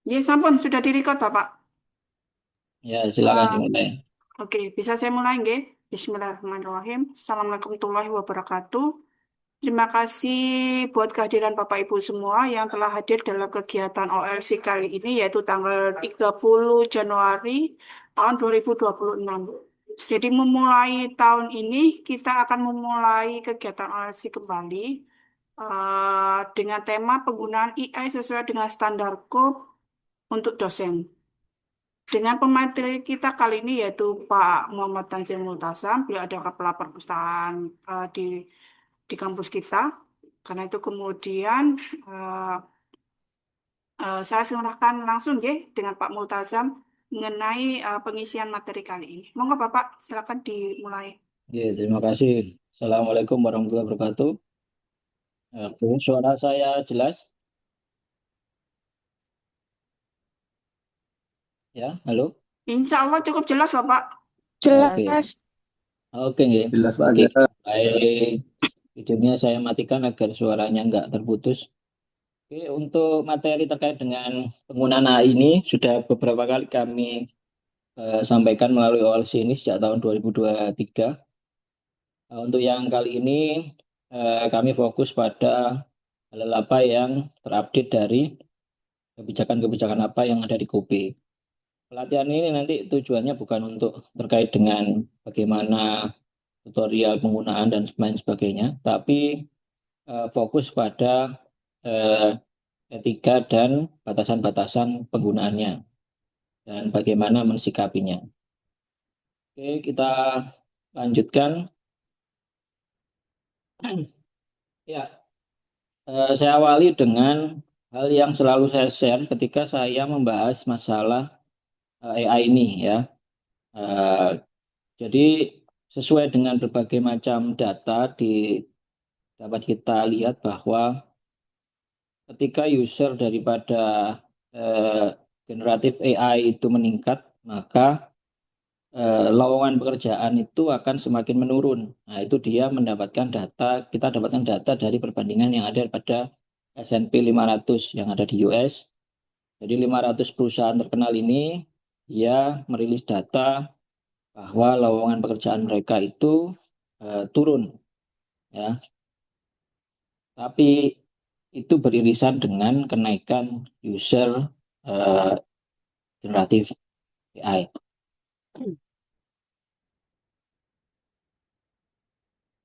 Ya, sampun sudah direkod, Bapak. Ya, silakan Ah, dimulai. oke, bisa saya mulai, nggih? Bismillahirrahmanirrahim. Assalamualaikum warahmatullahi wabarakatuh. Terima kasih buat kehadiran Bapak Ibu semua yang telah hadir dalam kegiatan OLC kali ini, yaitu tanggal 30 Januari tahun 2026. Jadi memulai tahun ini, kita akan memulai kegiatan OLC kembali dengan tema penggunaan AI sesuai dengan standar code untuk dosen. Dengan pemateri kita kali ini yaitu Pak Muhammad Tanzil Multasam, beliau adalah kepala perpustakaan di kampus kita. Karena itu kemudian eh, saya serahkan langsung ya dengan Pak Multazam mengenai pengisian materi kali ini. Monggo Bapak, silakan dimulai. Ya, terima kasih. Assalamualaikum warahmatullahi wabarakatuh. Oke, suara saya jelas? Ya, halo? Insya Allah cukup jelas Bapak. Oke, Jelas. oke, nggih. Jelas Pak Oke, Zara. baik. Videonya saya matikan agar suaranya nggak terputus. Oke, untuk materi terkait dengan penggunaan AI ini sudah beberapa kali kami sampaikan melalui OLC ini sejak tahun 2023. Untuk yang kali ini kami fokus pada hal apa yang terupdate dari kebijakan-kebijakan apa yang ada di KUPI. Pelatihan ini nanti tujuannya bukan untuk terkait dengan bagaimana tutorial penggunaan dan lain sebagainya, tapi fokus pada eh, etika dan batasan-batasan penggunaannya dan bagaimana mensikapinya. Oke, kita lanjutkan. Ya, saya awali dengan hal yang selalu saya share ketika saya membahas masalah AI ini ya. Eh, Jadi sesuai dengan berbagai macam data dapat kita lihat bahwa ketika user daripada eh, generatif AI itu meningkat, maka lowongan pekerjaan itu akan semakin menurun. Nah, itu dia mendapatkan data, kita dapatkan data dari perbandingan yang ada pada S&P 500 yang ada di US. Jadi 500 perusahaan terkenal ini dia merilis data bahwa lowongan pekerjaan mereka itu turun ya. Tapi itu beririsan dengan kenaikan user eh, generatif AI.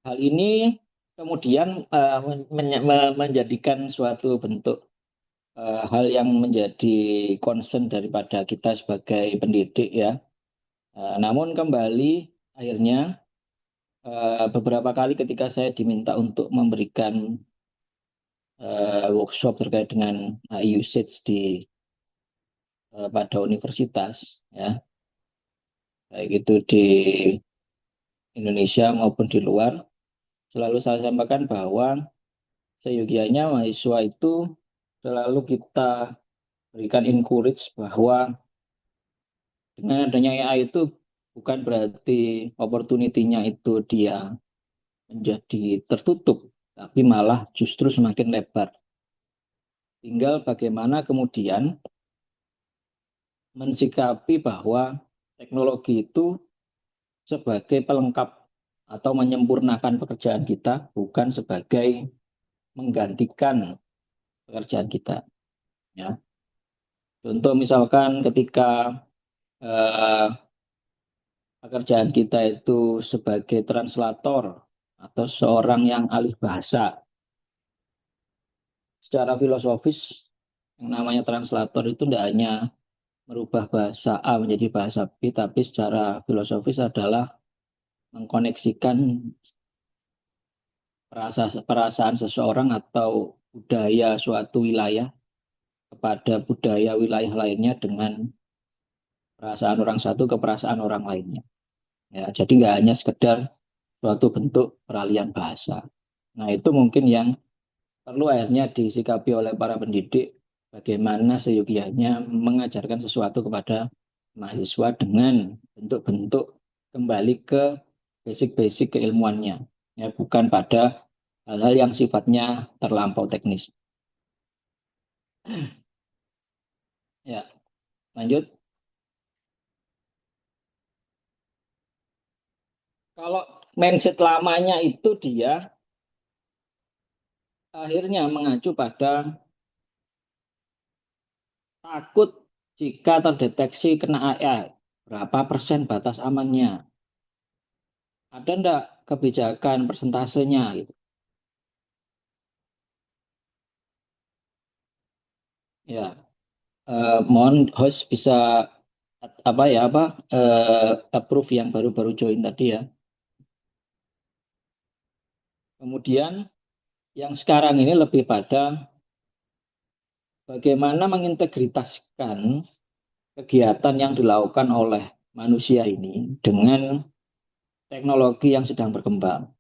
Hal ini kemudian menjadikan suatu bentuk hal yang menjadi concern daripada kita sebagai pendidik ya. Namun kembali akhirnya beberapa kali ketika saya diminta untuk memberikan workshop terkait dengan usage pada universitas ya, baik itu di Indonesia maupun di luar, selalu saya sampaikan bahwa seyogianya mahasiswa itu selalu kita berikan encourage bahwa dengan adanya AI itu bukan berarti opportunity-nya itu dia menjadi tertutup, tapi malah justru semakin lebar. Tinggal bagaimana kemudian mensikapi bahwa teknologi itu sebagai pelengkap atau menyempurnakan pekerjaan kita, bukan sebagai menggantikan pekerjaan kita. Ya. Contoh misalkan ketika eh, pekerjaan kita itu sebagai translator atau seorang yang alih bahasa, secara filosofis yang namanya translator itu tidak hanya merubah bahasa A menjadi bahasa B, tapi secara filosofis adalah mengkoneksikan perasaan seseorang atau budaya suatu wilayah kepada budaya wilayah lainnya dengan perasaan orang satu ke perasaan orang lainnya. Ya, jadi nggak hanya sekedar suatu bentuk peralihan bahasa. Nah, itu mungkin yang perlu akhirnya disikapi oleh para pendidik bagaimana seyogianya mengajarkan sesuatu kepada mahasiswa dengan bentuk-bentuk kembali ke basic-basic keilmuannya, ya bukan pada hal-hal yang sifatnya terlampau teknis. Ya, lanjut. Kalau mindset lamanya itu dia akhirnya mengacu pada takut jika terdeteksi kena AI. Berapa persen batas amannya? Ada enggak kebijakan persentasenya gitu. Ya, mohon host bisa apa ya apa approve yang baru-baru join tadi ya. Kemudian yang sekarang ini lebih pada bagaimana mengintegritaskan kegiatan yang dilakukan oleh manusia ini dengan teknologi yang sedang berkembang.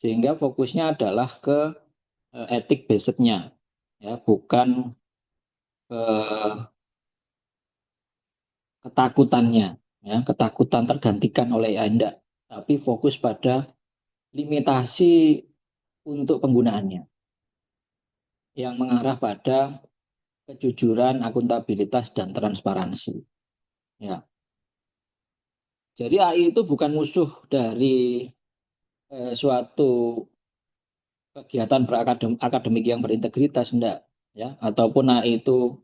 Sehingga fokusnya adalah ke etik based-nya, ya, bukan ke ketakutannya, ya, ketakutan tergantikan oleh Anda, tapi fokus pada limitasi untuk penggunaannya yang mengarah pada kejujuran, akuntabilitas, dan transparansi. Ya, jadi AI itu bukan musuh dari suatu kegiatan berakademik yang berintegritas, enggak, ya, ataupun AI itu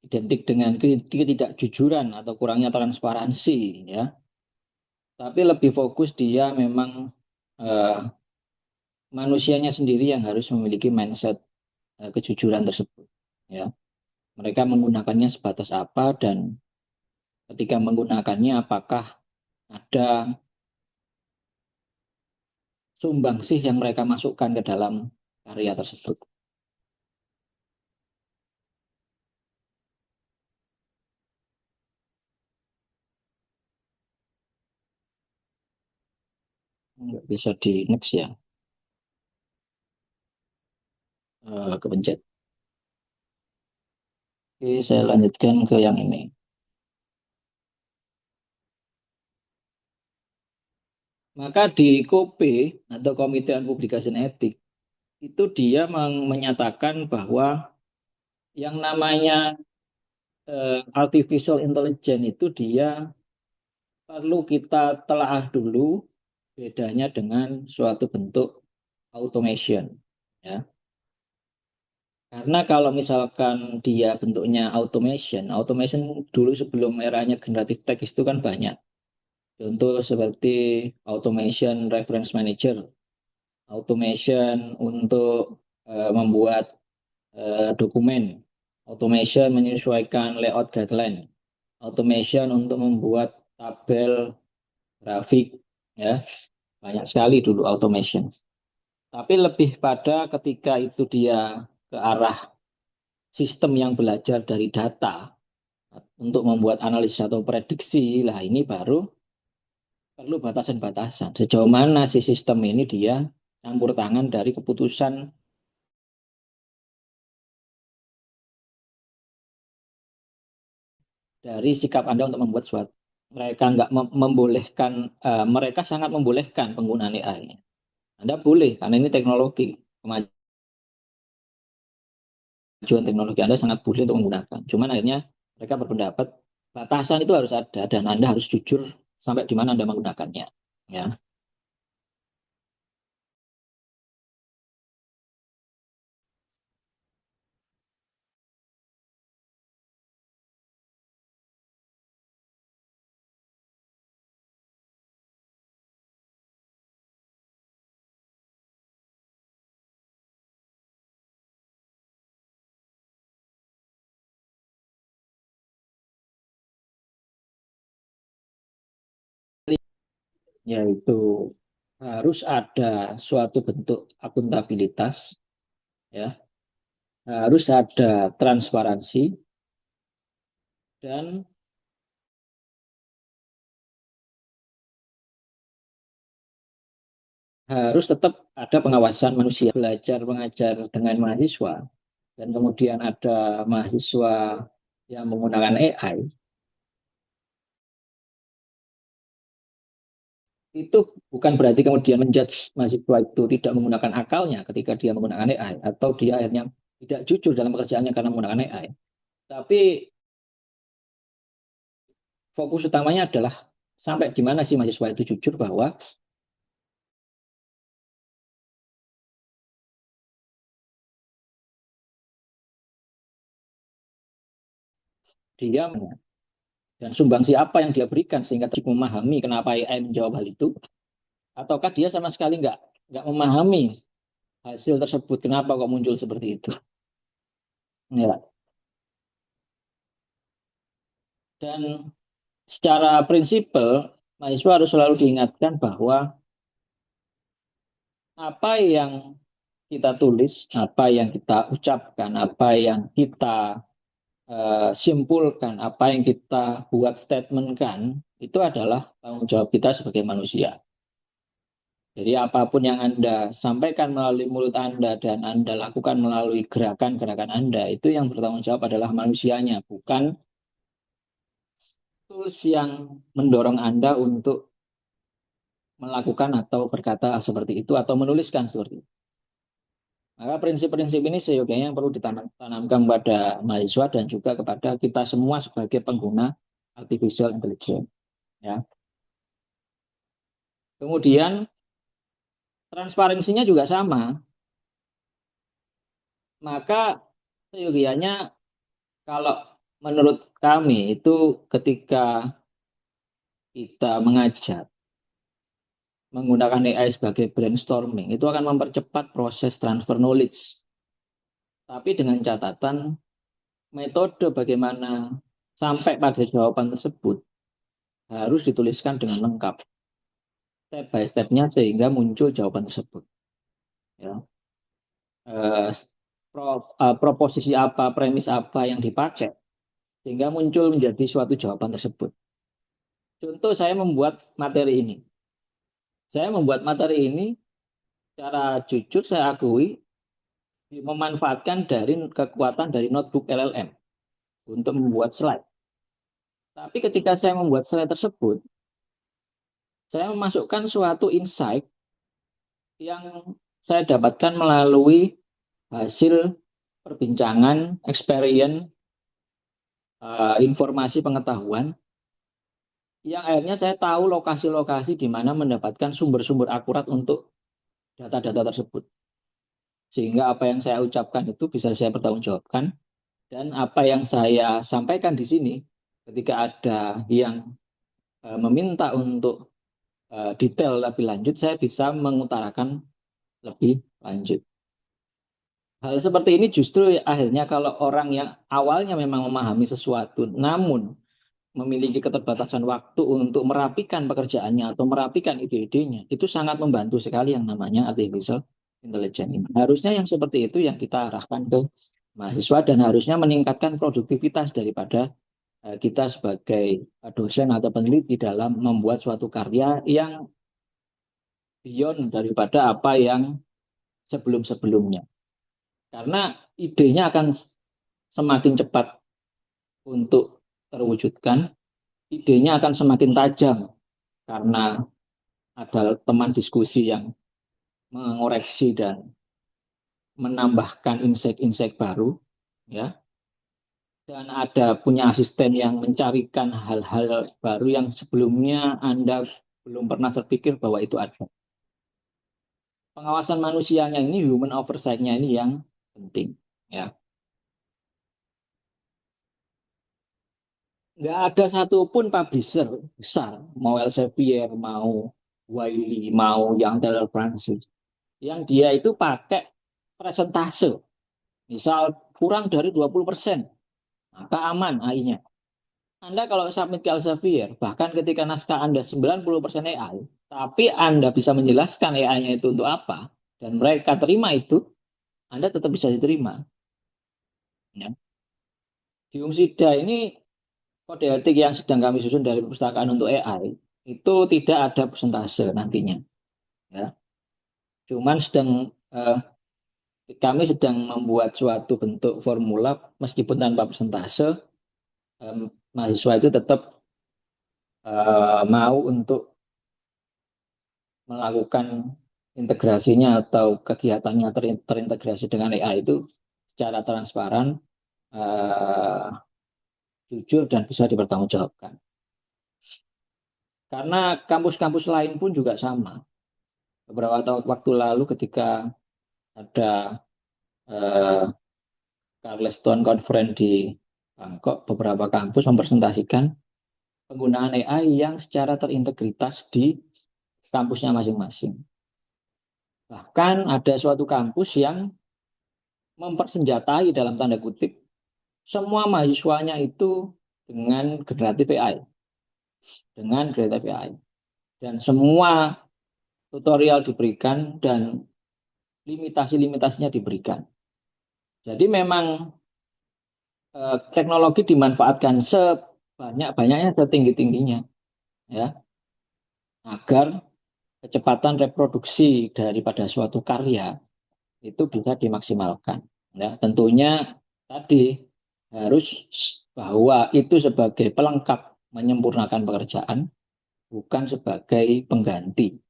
identik dengan ketidakjujuran atau kurangnya transparansi, ya, tapi lebih fokus dia memang eh, manusianya sendiri yang harus memiliki mindset kejujuran tersebut, ya. Mereka menggunakannya sebatas apa, dan ketika menggunakannya apakah ada sumbangsih yang mereka masukkan ke dalam karya tersebut. Nggak bisa di next ya, kepencet. Oke, saya lanjutkan ke yang ini. Maka di KOPE atau Komite Publikasi Etik itu dia menyatakan bahwa yang namanya artificial intelligence itu dia perlu kita telaah dulu bedanya dengan suatu bentuk automation, ya. Karena kalau misalkan dia bentuknya automation, automation dulu sebelum eranya generative text itu kan banyak. Contoh seperti automation reference manager, automation untuk membuat dokumen, automation menyesuaikan layout guideline, automation untuk membuat tabel grafik, ya, banyak sekali dulu automation. Tapi lebih pada ketika itu dia ke arah sistem yang belajar dari data untuk membuat analisis atau prediksi, lah ini baru perlu batasan-batasan. Sejauh mana si sistem ini dia campur tangan dari keputusan dari sikap Anda untuk membuat suatu. Mereka nggak membolehkan, mereka sangat membolehkan penggunaan AI. Anda boleh, karena ini teknologi, kemajuan teknologi Anda sangat boleh untuk menggunakan. Cuman akhirnya mereka berpendapat batasan itu harus ada dan Anda harus jujur sampai di mana Anda menggunakannya. Ya, yaitu harus ada suatu bentuk akuntabilitas, ya, harus ada transparansi, dan harus tetap ada pengawasan manusia. Belajar mengajar dengan mahasiswa dan kemudian ada mahasiswa yang menggunakan AI, itu bukan berarti kemudian menjudge mahasiswa itu tidak menggunakan akalnya ketika dia menggunakan AI, atau dia akhirnya tidak jujur dalam pekerjaannya karena menggunakan AI. Tapi fokus utamanya adalah sampai di mana sih mahasiswa itu jujur bahwa dia dan sumbangsi apa yang dia berikan sehingga dia memahami kenapa AI menjawab hal itu, ataukah dia sama sekali nggak memahami hasil tersebut, kenapa kok muncul seperti itu. Ya. Dan secara prinsipal mahasiswa harus selalu diingatkan bahwa apa yang kita tulis, apa yang kita ucapkan, apa yang kita simpulkan, apa yang kita buat statement kan, itu adalah tanggung jawab kita sebagai manusia. Jadi apapun yang Anda sampaikan melalui mulut Anda dan Anda lakukan melalui gerakan-gerakan Anda, itu yang bertanggung jawab adalah manusianya, bukan tools yang mendorong Anda untuk melakukan atau berkata seperti itu atau menuliskan seperti itu. Maka prinsip-prinsip ini seyogianya yang perlu ditanamkan kepada mahasiswa dan juga kepada kita semua sebagai pengguna artificial intelligence. Ya. Kemudian transparansinya juga sama. Maka seyogianya kalau menurut kami itu ketika kita mengajar menggunakan AI sebagai brainstorming itu akan mempercepat proses transfer knowledge. Tapi dengan catatan metode bagaimana sampai pada jawaban tersebut harus dituliskan dengan lengkap step by stepnya sehingga muncul jawaban tersebut. Ya. Eh, proposisi apa, premis apa yang dipakai sehingga muncul menjadi suatu jawaban tersebut. Contoh saya membuat materi ini. Saya membuat materi ini secara jujur saya akui memanfaatkan dari kekuatan dari notebook LLM untuk membuat slide. Tapi ketika saya membuat slide tersebut, saya memasukkan suatu insight yang saya dapatkan melalui hasil perbincangan, experience, informasi pengetahuan, yang akhirnya saya tahu lokasi-lokasi di mana mendapatkan sumber-sumber akurat untuk data-data tersebut. Sehingga apa yang saya ucapkan itu bisa saya pertanggungjawabkan, dan apa yang saya sampaikan di sini, ketika ada yang meminta untuk detail lebih lanjut, saya bisa mengutarakan lebih lanjut. Hal seperti ini justru akhirnya kalau orang yang awalnya memang memahami sesuatu, namun memiliki keterbatasan waktu untuk merapikan pekerjaannya atau merapikan ide-idenya, itu sangat membantu sekali yang namanya artificial intelligence ini. Harusnya yang seperti itu yang kita arahkan ke mahasiswa dan harusnya meningkatkan produktivitas daripada kita sebagai dosen atau peneliti dalam membuat suatu karya yang beyond daripada apa yang sebelum-sebelumnya. Karena idenya akan semakin cepat untuk terwujudkan, idenya akan semakin tajam karena ada teman diskusi yang mengoreksi dan menambahkan insight-insight baru, ya. Dan ada punya asisten yang mencarikan hal-hal baru yang sebelumnya Anda belum pernah terpikir bahwa itu ada. Pengawasan manusianya ini, human oversight-nya ini yang penting, ya. Nggak ada satupun publisher besar, mau Elsevier, mau Wiley, mau yang Taylor Francis, yang dia itu pakai presentase. Misal kurang dari 20%, maka aman AI-nya. Anda kalau submit ke Elsevier, bahkan ketika naskah Anda 90% AI, tapi Anda bisa menjelaskan AI-nya itu untuk apa, dan mereka terima itu, Anda tetap bisa diterima. Ya. Di Umsida ini kode etik yang sedang kami susun dari perpustakaan untuk AI, itu tidak ada persentase nantinya. Ya. Cuman kami sedang membuat suatu bentuk formula, meskipun tanpa persentase, mahasiswa itu tetap mau untuk melakukan integrasinya atau kegiatannya terintegrasi dengan AI itu secara transparan, eh, jujur dan bisa dipertanggungjawabkan. Karena kampus-kampus lain pun juga sama. Beberapa waktu lalu ketika ada eh, Charleston Conference di Bangkok, beberapa kampus mempresentasikan penggunaan AI yang secara terintegritas di kampusnya masing-masing. Bahkan ada suatu kampus yang mempersenjatai dalam tanda kutip semua mahasiswanya itu dengan generatif AI, dengan generatif AI. Dan semua tutorial diberikan dan limitasi-limitasinya diberikan. Jadi memang teknologi dimanfaatkan sebanyak-banyaknya, setinggi-tingginya, ya, agar kecepatan reproduksi daripada suatu karya itu bisa dimaksimalkan. Ya, tentunya tadi harus bahwa itu sebagai pelengkap menyempurnakan pekerjaan, bukan sebagai pengganti,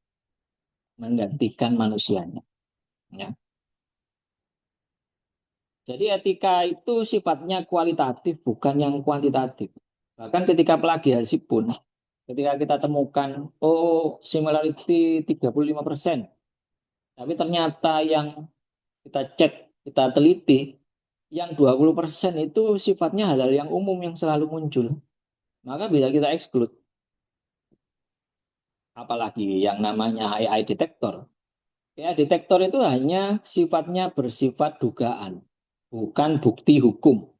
menggantikan manusianya. Ya. Jadi etika itu sifatnya kualitatif, bukan yang kuantitatif. Bahkan ketika plagiasi pun, ketika kita temukan, oh similarity 35%, tapi ternyata yang kita cek, kita teliti, yang 20% itu sifatnya hal-hal yang umum yang selalu muncul. Maka bisa kita exclude. Apalagi yang namanya AI detektor. AI detektor itu hanya sifatnya bersifat dugaan, bukan bukti hukum.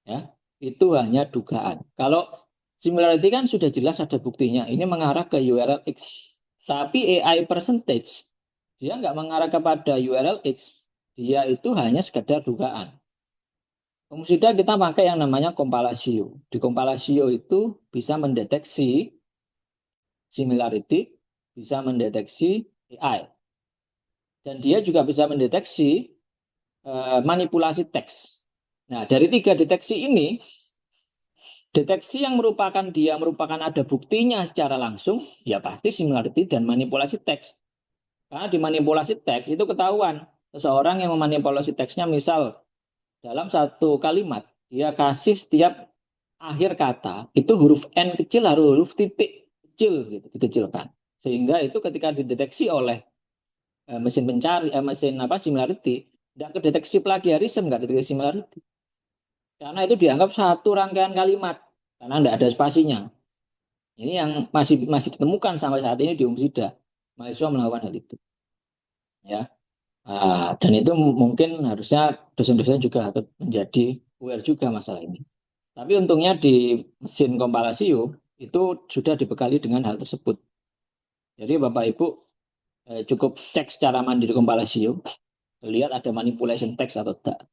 Ya, itu hanya dugaan. Kalau similarity kan sudah jelas ada buktinya. Ini mengarah ke URL X. Tapi AI percentage, dia nggak mengarah kepada URL X. Dia itu hanya sekedar dugaan. Sudah kita pakai yang namanya kompalasio. Di kompalasio itu bisa mendeteksi similarity, bisa mendeteksi AI. Dan dia juga bisa mendeteksi manipulasi teks. Nah, dari tiga deteksi ini, deteksi yang merupakan ada buktinya secara langsung, ya pasti similarity dan manipulasi teks. Karena di manipulasi teks itu ketahuan seseorang yang memanipulasi teksnya, misal dalam satu kalimat dia kasih setiap akhir kata itu huruf N kecil harus huruf titik kecil gitu, dikecilkan. Sehingga itu ketika dideteksi oleh mesin pencari mesin similarity, tidak kedeteksi plagiarisme, nggak deteksi similarity. Karena itu dianggap satu rangkaian kalimat karena tidak ada spasinya. Ini yang masih masih ditemukan sampai saat ini di Umsida. Mahasiswa melakukan hal itu. Ya. Dan itu mungkin harusnya dosen-dosen juga harus menjadi aware juga masalah ini. Tapi untungnya di mesin kompalasio itu sudah dibekali dengan hal tersebut. Jadi Bapak Ibu cukup cek secara mandiri kompalasio, lihat ada manipulation text atau tidak.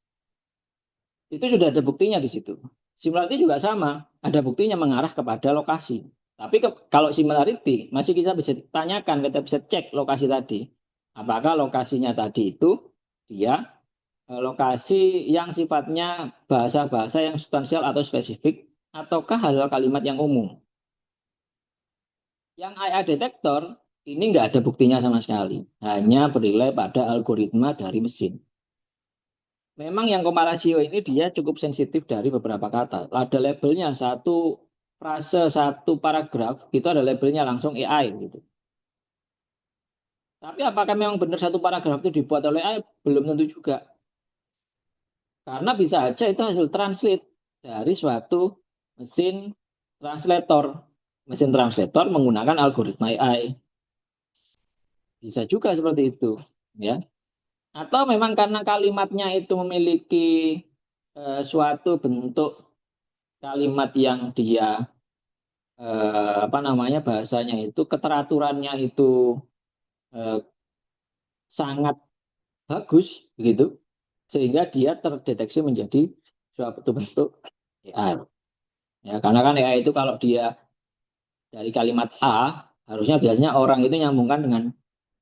Itu sudah ada buktinya di situ. Similarity juga sama, ada buktinya mengarah kepada lokasi. Tapi kalau similarity masih kita bisa tanyakan, kita bisa cek lokasi tadi. Apakah lokasinya tadi itu dia lokasi yang sifatnya bahasa-bahasa yang substansial atau spesifik, ataukah hal kalimat yang umum. Yang AI detektor ini nggak ada buktinya sama sekali, hanya bernilai pada algoritma dari mesin. Memang yang kompalasio ini dia cukup sensitif dari beberapa kata. Ada labelnya, satu frase, satu paragraf, itu ada labelnya langsung AI gitu. Tapi apakah memang benar satu paragraf itu dibuat oleh AI? Belum tentu juga. Karena bisa aja itu hasil translate dari suatu mesin translator. Mesin translator menggunakan algoritma AI. Bisa juga seperti itu, ya. Atau memang karena kalimatnya itu memiliki suatu bentuk kalimat yang dia bahasanya itu keteraturannya itu eh, sangat bagus begitu, sehingga dia terdeteksi menjadi suatu bentuk AI. Ya, karena kan AI itu kalau dia dari kalimat A, harusnya biasanya orang itu nyambungkan dengan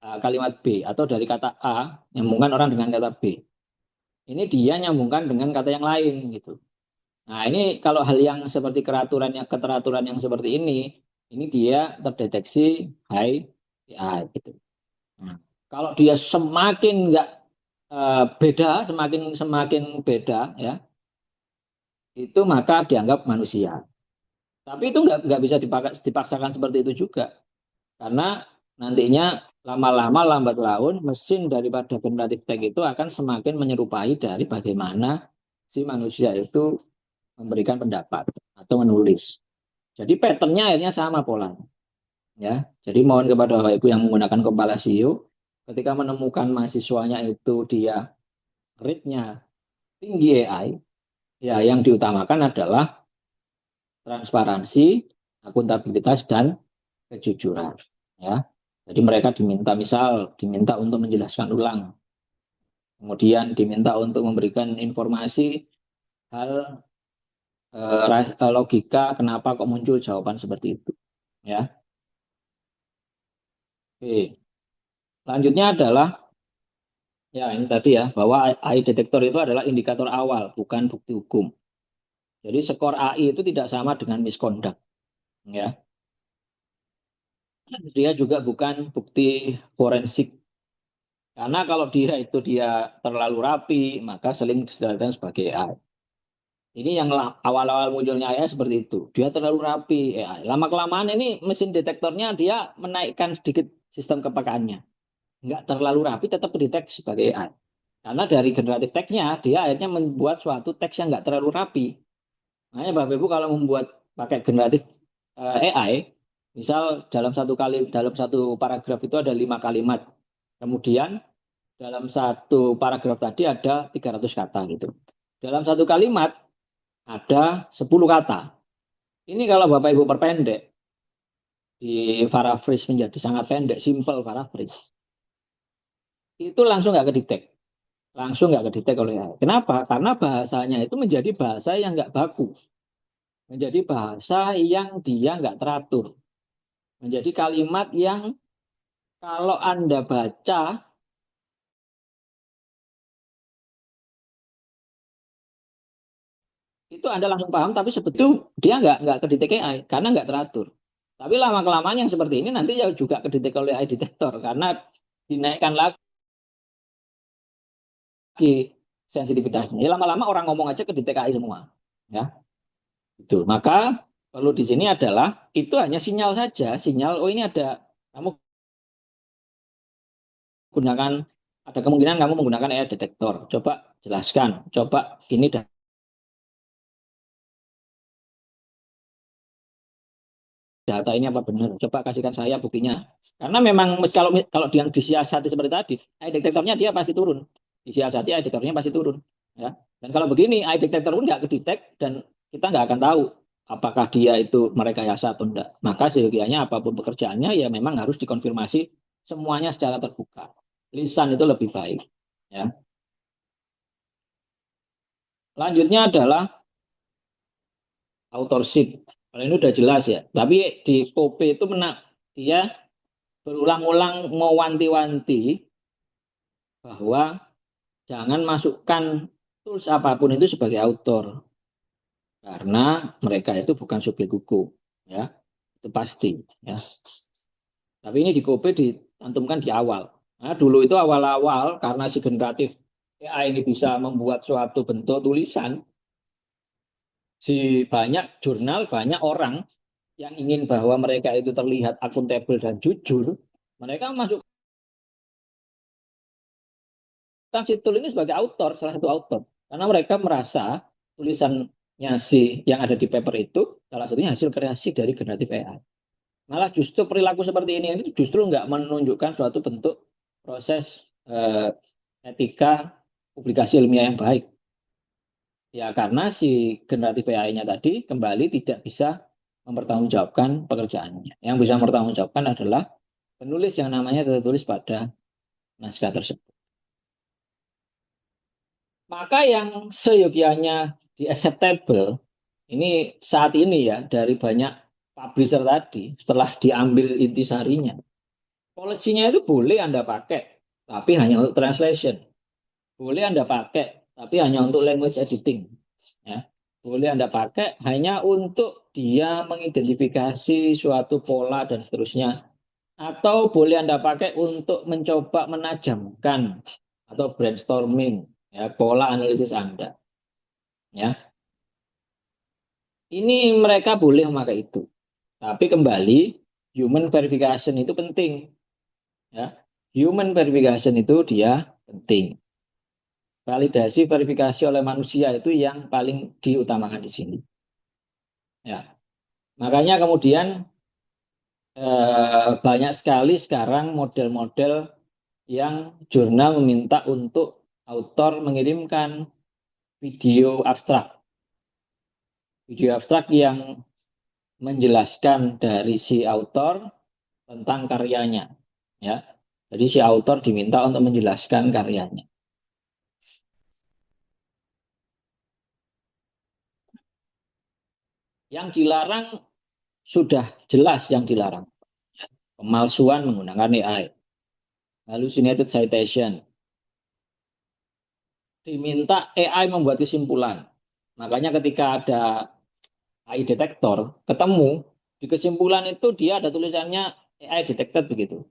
kalimat B, atau dari kata A nyambungkan orang dengan kata B. Ini dia nyambungkan dengan kata yang lain gitu. Nah, ini kalau hal yang seperti keteraturan yang seperti ini dia terdeteksi high AI gitu. Nah, kalau dia semakin nggak beda, semakin semakin beda ya, itu maka dianggap manusia. Tapi itu nggak bisa dipaksakan seperti itu juga. Karena nantinya lama-lama lambat laun mesin daripada generatif text itu akan semakin menyerupai dari bagaimana si manusia itu memberikan pendapat atau menulis. Jadi patternnya akhirnya sama polanya. Ya, jadi mohon kepada Bapak Ibu yang menggunakan kepala SEO, ketika menemukan mahasiswanya itu dia rate-nya tinggi AI, ya yang diutamakan adalah transparansi, akuntabilitas dan kejujuran. Ya, jadi mereka diminta untuk menjelaskan ulang, kemudian diminta untuk memberikan informasi hal logika kenapa kok muncul jawaban seperti itu. Ya, oke. Selanjutnya adalah ya ini tadi ya bahwa AI detektor itu adalah indikator awal, bukan bukti hukum. Jadi skor AI itu tidak sama dengan misconduct. Ya, dia juga bukan bukti forensik. Karena kalau dia terlalu rapi, maka sering disebutkan sebagai AI. Ini yang awal-awal munculnya AI seperti itu. Dia terlalu rapi AI. Lama-kelamaan ini mesin detektornya dia menaikkan sedikit sistem kepekaannya. Nggak terlalu rapi, tetap didetek sebagai AI. Karena dari generatif teksnya, dia akhirnya membuat suatu teks yang nggak terlalu rapi. Makanya Bapak Ibu kalau membuat pakai generatif AI, misal dalam satu paragraf itu ada 5 kalimat. Kemudian dalam satu paragraf tadi ada 300 kata gitu. Dalam satu kalimat ada 10 kata. Ini kalau Bapak Ibu perpendek, di paraphrase menjadi sangat pendek, simple paraphrase, itu langsung nggak kedetek. Langsung nggak kedetek oleh AI. Kenapa? Karena bahasanya itu menjadi bahasa yang nggak baku. Menjadi bahasa yang dia nggak teratur. Menjadi kalimat yang kalau Anda baca, itu Anda langsung paham, tapi sebetulnya dia nggak kedetek AI, karena nggak teratur. Tapi lama-kelamaan yang seperti ini nanti ya juga kedetek oleh AI detektor, karena dinaikkan lagi sensitivitasnya. Ya, lama-lama orang ngomong aja ke DTKI semua. Ya, itu. Maka perlu di sini adalah itu hanya sinyal saja, sinyal oh ini ada kamu gunakan ada kemungkinan kamu menggunakan AI detektor. Coba jelaskan, coba ini data ini apa benar? Coba kasihkan saya buktinya. Karena memang kalau kalau dia disiasati seperti tadi, AI detektornya dia pasti turun. Disiasati AI detektornya pasti turun. Ya. Dan kalau begini, AI detektor pun nggak kedetek dan kita nggak akan tahu apakah dia itu merekayasa atau enggak. Maka seyogianya apapun pekerjaannya ya memang harus dikonfirmasi semuanya secara terbuka. Lisan itu lebih baik. Ya. Lanjutnya adalah authorship. Kalau ini udah jelas ya. Tapi di Kope itu dia berulang-ulang mewanti-wanti bahwa jangan masukkan tools apapun itu sebagai autor karena mereka itu bukan subjek hukum, ya itu pasti. Ya. Tapi ini di Kobe dicantumkan di awal. Nah, dulu itu awal-awal karena si generatif AI ini bisa membuat suatu bentuk tulisan, si banyak jurnal, banyak orang yang ingin bahwa mereka itu terlihat akuntabel dan jujur, mereka masuk si Tool ini sebagai autor, salah satu autor. Karena mereka merasa tulisannya si yang ada di paper itu salah satunya hasil kreasi dari generatif AI. Malah justru perilaku seperti ini itu justru nggak menunjukkan suatu bentuk proses etika publikasi ilmiah yang baik. Ya karena si generatif AI-nya tadi kembali tidak bisa mempertanggungjawabkan pekerjaannya. Yang bisa mempertanggungjawabkan adalah penulis yang namanya tertulis pada naskah tersebut. Maka yang seyogianya di acceptable ini saat ini ya dari banyak publisher tadi setelah diambil intisarinya. Polisinya itu boleh Anda pakai tapi hanya untuk translation. Boleh Anda pakai tapi hanya untuk language editing. Ya. Boleh Anda pakai hanya untuk dia mengidentifikasi suatu pola dan seterusnya. Atau boleh Anda pakai untuk mencoba menajamkan atau brainstorming ya, pola analisis Anda. Ya. Ini mereka boleh memakai itu. Tapi kembali, human verification itu penting. Ya. Human verification itu dia penting. Validasi verifikasi oleh manusia itu yang paling diutamakan di sini. Ya. Makanya kemudian banyak sekali sekarang model-model yang jurnal meminta untuk autor mengirimkan video abstrak. Video abstrak yang menjelaskan dari si autor tentang karyanya. Ya. Jadi si autor diminta untuk menjelaskan karyanya. Yang dilarang sudah jelas yang dilarang. Pemalsuan menggunakan AI, hallucinated citation, diminta AI membuat kesimpulan. Makanya ketika ada AI detektor, ketemu di kesimpulan itu dia ada tulisannya AI detected begitu.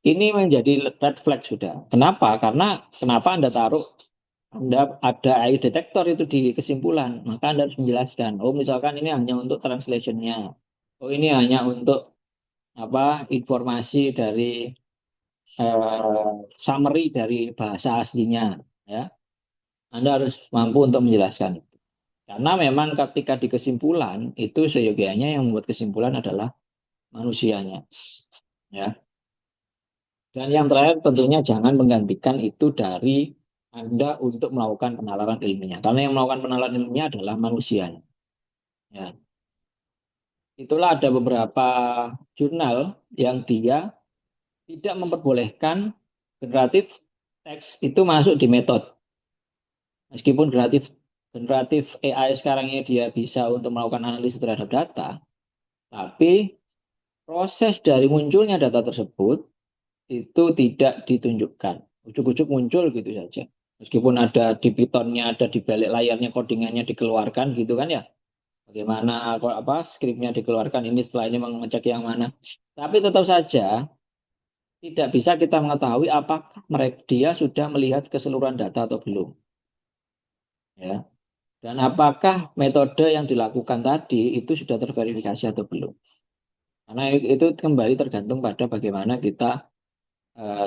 Ini menjadi red flag sudah. Kenapa? Karena kenapa Anda taruh Anda ada AI detektor itu di kesimpulan, maka Anda harus menjelaskan. Oh, misalkan ini hanya untuk translationnya. Oh, ini hanya untuk apa informasi dari summary dari bahasa aslinya, ya. Anda harus mampu untuk menjelaskan itu. Karena memang ketika di kesimpulan itu seyogianya yang membuat kesimpulan adalah manusianya, ya. Dan yang terakhir tentunya jangan menggantikan itu dari Anda untuk melakukan penalaran ilmiah. Karena yang melakukan penalaran ilmiah adalah manusianya, ya. Itulah ada beberapa jurnal yang dia tidak memperbolehkan generatif teks itu masuk di metode. Meskipun generatif AI sekarang ini dia bisa untuk melakukan analisis terhadap data, tapi proses dari munculnya data tersebut itu tidak ditunjukkan. Ujuk-ujuk muncul gitu saja. Meskipun ada di Python-nya, ada di balik layarnya codingannya dikeluarkan gitu kan ya. Bagaimana apa skripnya dikeluarkan ini setelah ini mengecek yang mana. Tapi tetap saja tidak bisa kita mengetahui apakah mereka dia sudah melihat keseluruhan data atau belum. Ya. Dan apakah metode yang dilakukan tadi itu sudah terverifikasi atau belum? Karena itu kembali tergantung pada bagaimana kita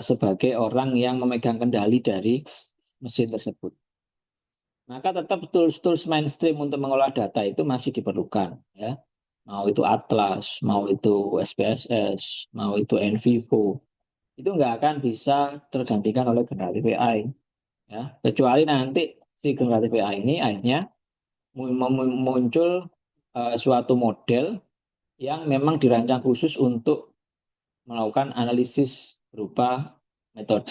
sebagai orang yang memegang kendali dari mesin tersebut. Maka tetap tools-tools mainstream untuk mengolah data itu masih diperlukan, ya. Mau itu Atlas, mau itu SPSS, mau itu NVivo, itu nggak akan bisa tergantikan oleh generatif AI, ya. Kecuali nanti si generatif AI ini akhirnya muncul suatu model yang memang dirancang khusus untuk melakukan analisis berupa metode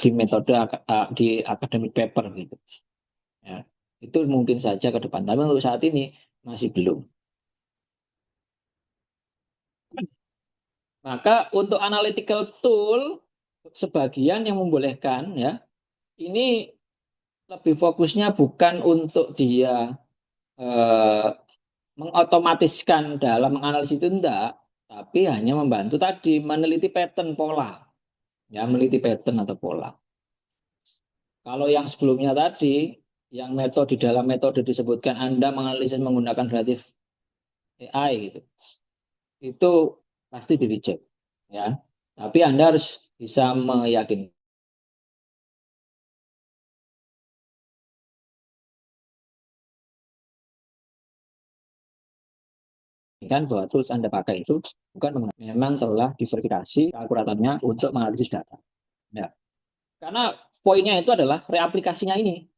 di academic paper gitu. Ya, itu mungkin saja ke depan. Tapi untuk saat ini masih belum. Maka untuk analytical tool sebagian yang membolehkan ya ini lebih fokusnya bukan untuk dia eh, mengotomatiskan dalam menganalisis itu enggak, tapi hanya membantu tadi meneliti pattern pola, ya meneliti pattern atau pola. Kalau yang sebelumnya tadi, yang metode di dalam metode disebutkan Anda menganalisis menggunakan relatif AI gitu, itu pasti di reject, ya. Tapi Anda harus bisa meyakinkan bahwa tools Anda pakai itu bukan memang telah diverifikasi keakuratannya untuk menganalisis data. Ya. Karena poinnya itu adalah reaplikasinya ini.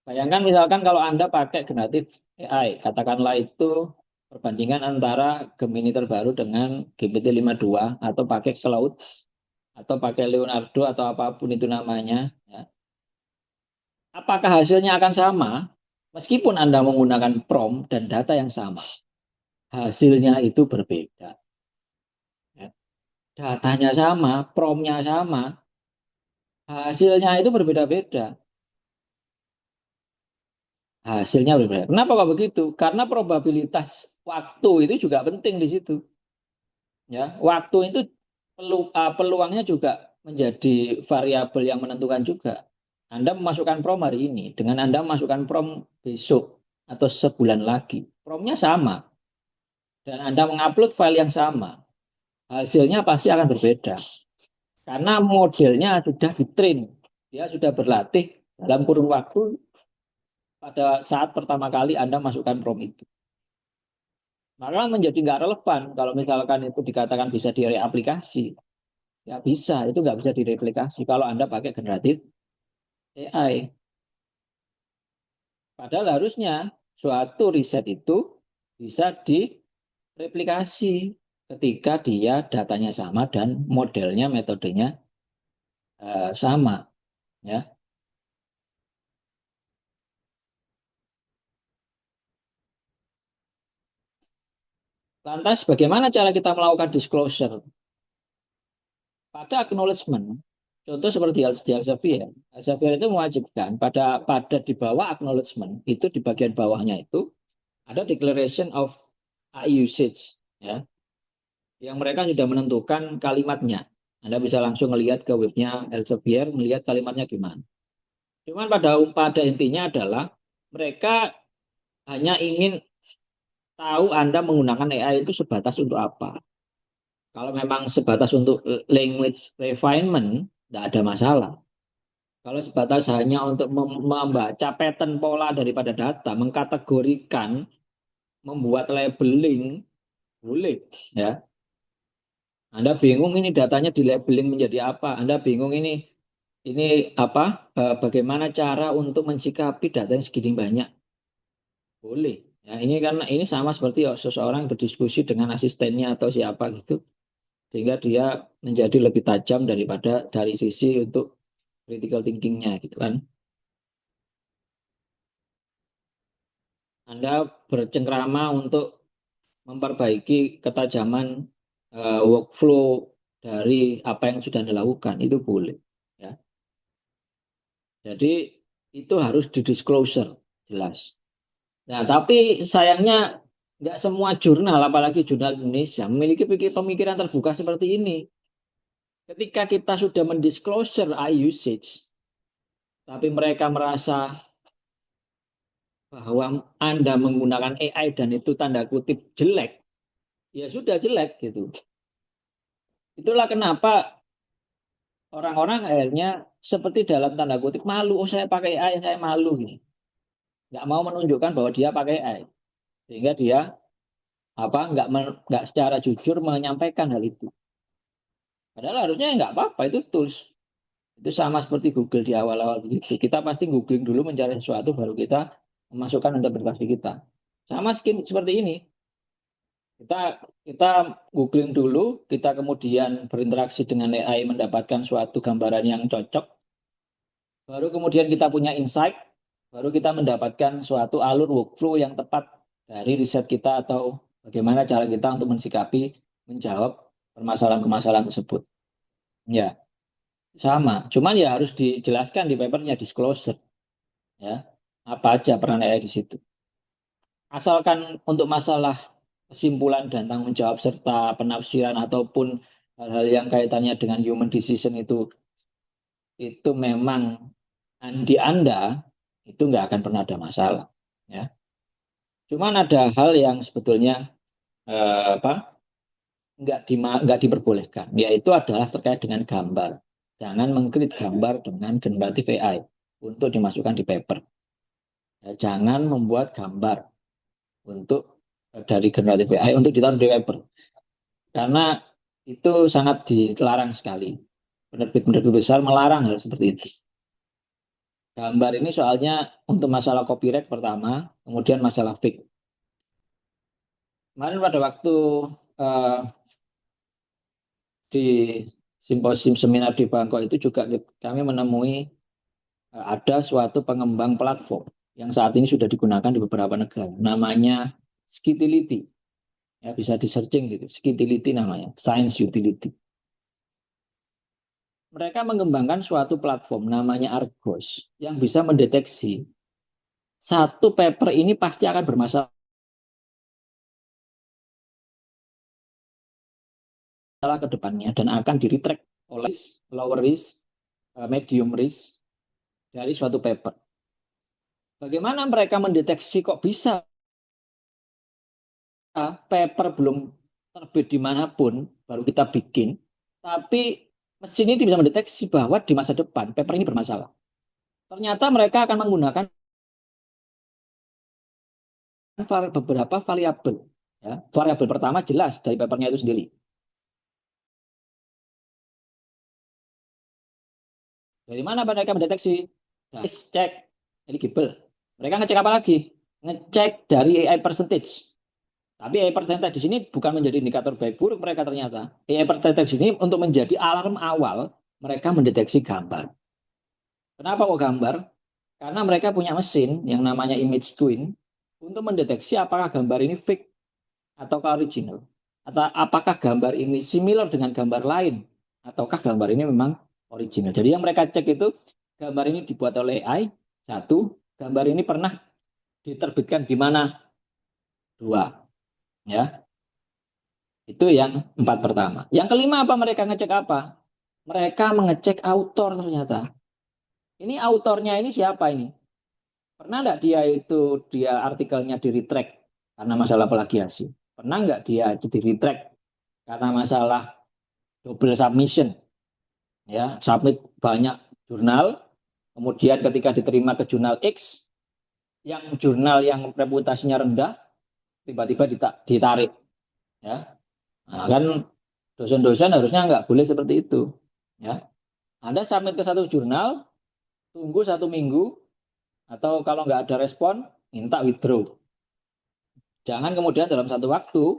Bayangkan misalkan kalau Anda pakai generatif AI, katakanlah itu perbandingan antara Gemini terbaru dengan GPT-52 atau pakai Cloud atau pakai Leonardo atau apapun itu namanya, ya. Apakah hasilnya akan sama? Meskipun Anda menggunakan prompt dan data yang sama, hasilnya itu berbeda. Ya. Datanya sama, promptnya sama, hasilnya itu berbeda-beda. Hasilnya berbeda. Kenapa kok begitu? Karena probabilitas waktu itu juga penting di situ. Ya, waktu itu peluangnya juga menjadi variabel yang menentukan juga. Anda memasukkan prom hari ini dengan Anda memasukkan prom besok atau sebulan lagi, promnya sama. dan Anda mengupload file yang sama, hasilnya pasti akan berbeda. Karena modelnya sudah ditrain, dia sudah berlatih dalam kurun waktu pada saat pertama kali Anda masukkan prompt itu. Maka menjadi nggak relevan kalau misalkan itu dikatakan bisa direaplikasi. Ya bisa, itu nggak bisa direplikasi kalau Anda pakai generatif AI. Padahal harusnya suatu riset itu bisa direplikasi ketika dia datanya sama dan modelnya, metodenya sama. Ya. Lantas bagaimana cara kita melakukan disclosure? Pada acknowledgement, contoh seperti Elsevier, Elsevier itu mewajibkan pada di bawah acknowledgement itu di bagian bawahnya itu ada declaration of AI usage, ya, yang mereka sudah menentukan kalimatnya. Anda bisa langsung melihat ke webnya Elsevier, melihat kalimatnya gimana. Cuman pada intinya adalah mereka hanya ingin tahu Anda menggunakan AI itu sebatas untuk apa. Kalau memang sebatas untuk language refinement, tidak ada masalah. Kalau sebatas hanya untuk membaca pattern pola daripada data, mengkategorikan, membuat labeling, boleh. Ya, Anda bingung ini datanya di labeling menjadi apa? Anda bingung ini apa? Bagaimana cara untuk mensikapi data yang segini banyak? Boleh. Ya, ini karena ini sama seperti seseorang berdiskusi dengan asistennya atau siapa gitu, sehingga dia menjadi lebih tajam daripada dari sisi untuk critical thinkingnya gitu kan. Anda bercengkrama untuk memperbaiki ketajaman workflow dari apa yang sudah dilakukan itu boleh. Ya. Jadi itu harus didisclosure jelas. Nah, tapi sayangnya nggak semua jurnal, apalagi jurnal Indonesia, memiliki pemikiran terbuka seperti ini. Ketika kita sudah mendisclosure AI usage, tapi mereka merasa bahwa Anda menggunakan AI dan itu tanda kutip jelek, ya sudah jelek gitu. Itulah kenapa orang-orang akhirnya seperti dalam tanda kutip malu, oh saya pakai AI, saya malu gitu. Nggak mau menunjukkan bahwa dia pakai AI, sehingga dia nggak secara jujur menyampaikan hal itu. Padahal harusnya nggak apa-apa, itu tools. Itu sama seperti Google di awal-awal begitu. Kita pasti googling dulu mencari sesuatu, baru kita memasukkan interpretasi kita. Sama seperti ini. Kita kita googling dulu, kita kemudian berinteraksi dengan AI mendapatkan suatu gambaran yang cocok, baru kemudian kita punya insight, baru kita mendapatkan suatu alur workflow yang tepat dari riset kita atau bagaimana cara kita untuk mensikapi, menjawab permasalahan-permasalahan tersebut. Ya, sama. Cuman ya harus dijelaskan di papernya, disclosure. Ya, apa aja peran AI di situ. Asalkan untuk masalah kesimpulan dan tanggung jawab serta penafsiran ataupun hal-hal yang kaitannya dengan human decision itu memang di Anda itu nggak akan pernah ada masalah. Ya, cuman ada hal yang sebetulnya apa nggak diperbolehkan, yaitu adalah terkait dengan gambar. Jangan mengkrit gambar dengan generatif AI untuk dimasukkan di paper. Ya, jangan membuat gambar untuk dari generatif AI untuk ditaruh di paper, karena itu sangat dilarang sekali. Penerbit-penerbit besar melarang hal seperti itu. Gambar ini soalnya untuk masalah copyright pertama, kemudian masalah fake. Kemarin pada waktu uh, di simposium seminar di Bangkok itu juga kami menemui ada suatu pengembang platform yang saat ini sudah digunakan di beberapa negara. Namanya Skitility. Ya, bisa di searching gitu. Skitility namanya, Science Utility. Mereka mengembangkan suatu platform namanya Argos yang bisa mendeteksi satu paper ini pasti akan bermasalah ke depannya dan akan di retract oleh lower risk, medium risk dari suatu paper. Bagaimana mereka mendeteksi kok bisa paper belum terbit dimanapun, baru kita bikin, tapi mesin ini bisa mendeteksi bahwa di masa depan paper ini bermasalah. Ternyata mereka akan menggunakan beberapa variabel. Ya. Variabel pertama jelas dari papernya itu sendiri. Dari mana mereka mendeteksi? Dari cek eligible. Mereka ngecek apa lagi? Ngecek dari AI percentage. Tapi AI percentage di sini bukan menjadi indikator baik buruk mereka ternyata. AI percentage ini untuk menjadi alarm awal mereka mendeteksi gambar. Kenapa kok gambar? Karena mereka punya mesin yang namanya image twin untuk mendeteksi apakah gambar ini fake ataukah original. Atau apakah gambar ini similar dengan gambar lain ataukah gambar ini memang original. Jadi yang mereka cek itu gambar ini dibuat oleh AI, satu, gambar ini pernah diterbitkan di mana, dua, ya. Itu yang empat pertama. Yang kelima apa mereka ngecek apa? Mereka mengecek autor ternyata. Ini autornya ini siapa ini? Pernah nggak dia artikelnya di retract karena masalah plagiasi? Pernah nggak dia di retract karena masalah double submission? Ya, submit banyak jurnal, kemudian ketika diterima ke jurnal X, yang jurnal yang reputasinya rendah tiba-tiba ditarik. Ya, nah, kan dosen-dosen harusnya nggak boleh seperti itu. Ya, Anda submit ke satu jurnal, tunggu 1 minggu, atau kalau nggak ada respon, minta withdraw. Jangan kemudian dalam satu waktu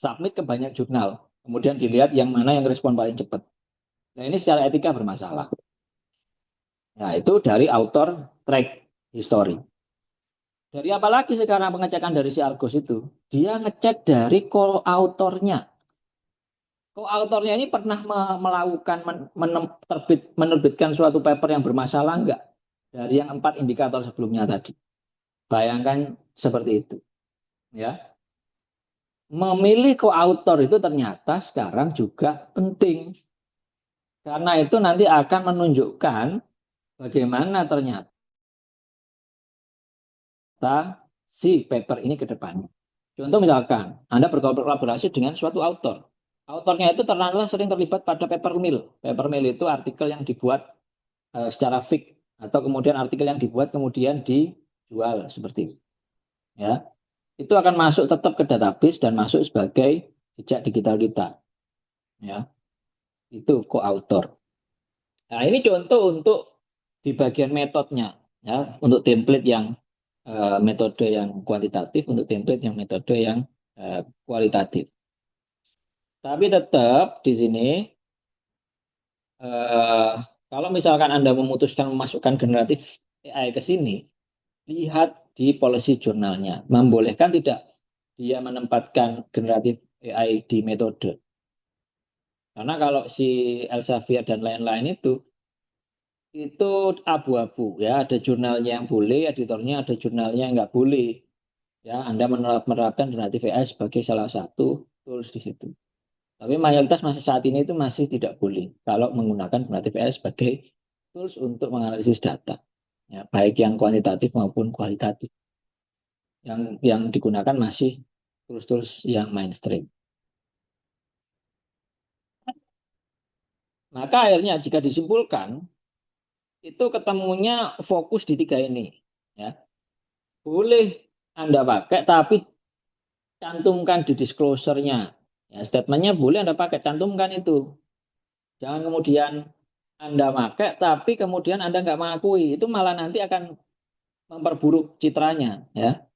submit ke banyak jurnal, kemudian dilihat yang mana yang respon paling cepat. Nah ini secara etika bermasalah. Nah itu dari author track history. Dari apa lagi sekarang pengecekan dari si Argos itu? Dia ngecek dari co-autornya. Co-autornya ini pernah melakukan menerbitkan suatu paper yang bermasalah enggak? Dari yang 4 indikator sebelumnya tadi. Bayangkan seperti itu. Ya, memilih co-author itu ternyata sekarang juga penting. Karena itu nanti akan menunjukkan bagaimana ternyata si paper ini ke depannya. Contoh misalkan, Anda berkolaborasi dengan suatu author. Autornya itu ternyata sering terlibat pada paper mill. Paper mill itu artikel yang dibuat secara fake atau kemudian artikel yang dibuat kemudian dijual seperti itu. Ya, itu akan masuk tetap ke database dan masuk sebagai jejak digital kita. Ya, itu co-author. Nah, ini contoh untuk di bagian metodenya, ya, untuk template yang metode yang kuantitatif, untuk template yang metode yang kualitatif. Tapi tetap di sini eh, kalau misalkan Anda memutuskan memasukkan generatif AI ke sini, lihat di policy jurnalnya, membolehkan tidak dia menempatkan generatif AI di metode. Karena kalau si Elsevier dan lain-lain itu abu-abu ya, ada jurnalnya yang boleh, editornya ada jurnalnya yang nggak boleh. Ya, Anda menerapkan generatif AI sebagai salah satu tools di situ. Tapi mayoritas masih saat ini itu masih tidak boleh kalau menggunakan generatif AI sebagai tools untuk menganalisis data. Ya, baik yang kuantitatif maupun kualitatif. Yang digunakan masih tools-tools yang mainstream. Maka akhirnya jika disimpulkan, itu ketemunya fokus di tiga ini. Ya. Boleh Anda pakai, tapi cantumkan di disclosure-nya. Ya, statementnya boleh Anda pakai, cantumkan itu. Jangan kemudian Anda pakai, tapi kemudian Anda nggak mengakui. Itu malah nanti akan memperburuk citranya. Ya.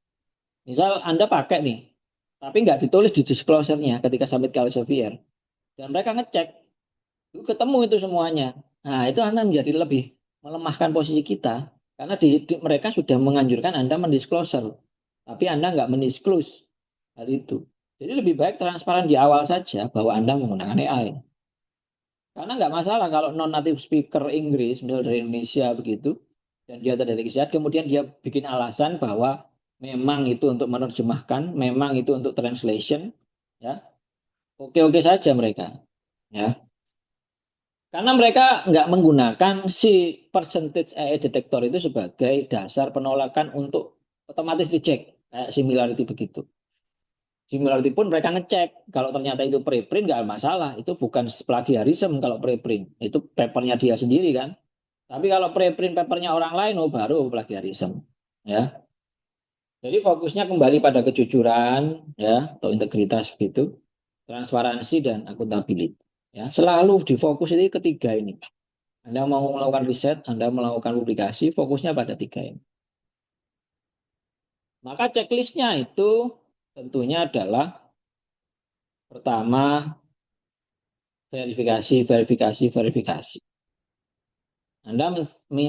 Misal Anda pakai nih, tapi nggak ditulis di disclosure-nya ketika submit ke Elsevier. Dan mereka ngecek, itu ketemu itu semuanya. Nah, itu Anda menjadi lebih melemahkan posisi kita. Karena mereka sudah menganjurkan Anda mendisclosure. Tapi Anda nggak mendisclose hal itu. Jadi lebih baik transparan di awal saja bahwa Anda menggunakan AI. Karena nggak masalah kalau non-native speaker Inggris, misalnya dari Indonesia begitu, dan dia terdeteksi sehat, kemudian dia bikin alasan bahwa memang itu untuk menerjemahkan, memang itu untuk translation, ya oke-oke saja mereka, ya. Karena mereka nggak menggunakan si percentage AI detector itu sebagai dasar penolakan untuk otomatis reject, kayak similarity begitu. Similarity pun mereka ngecek kalau ternyata itu preprint nggak masalah, itu bukan plagiarism kalau preprint, itu papernya dia sendiri kan. Tapi kalau preprint papernya orang lain, oh baru plagiarism, ya. Jadi fokusnya kembali pada kejujuran, ya, atau integritas gitu, transparansi dan akuntabilitas. Ya, selalu difokus itu ketiga ini. Anda mau melakukan riset, Anda melakukan publikasi, fokusnya pada tiga ini. Maka checklistnya itu tentunya adalah pertama verifikasi, verifikasi, verifikasi. Anda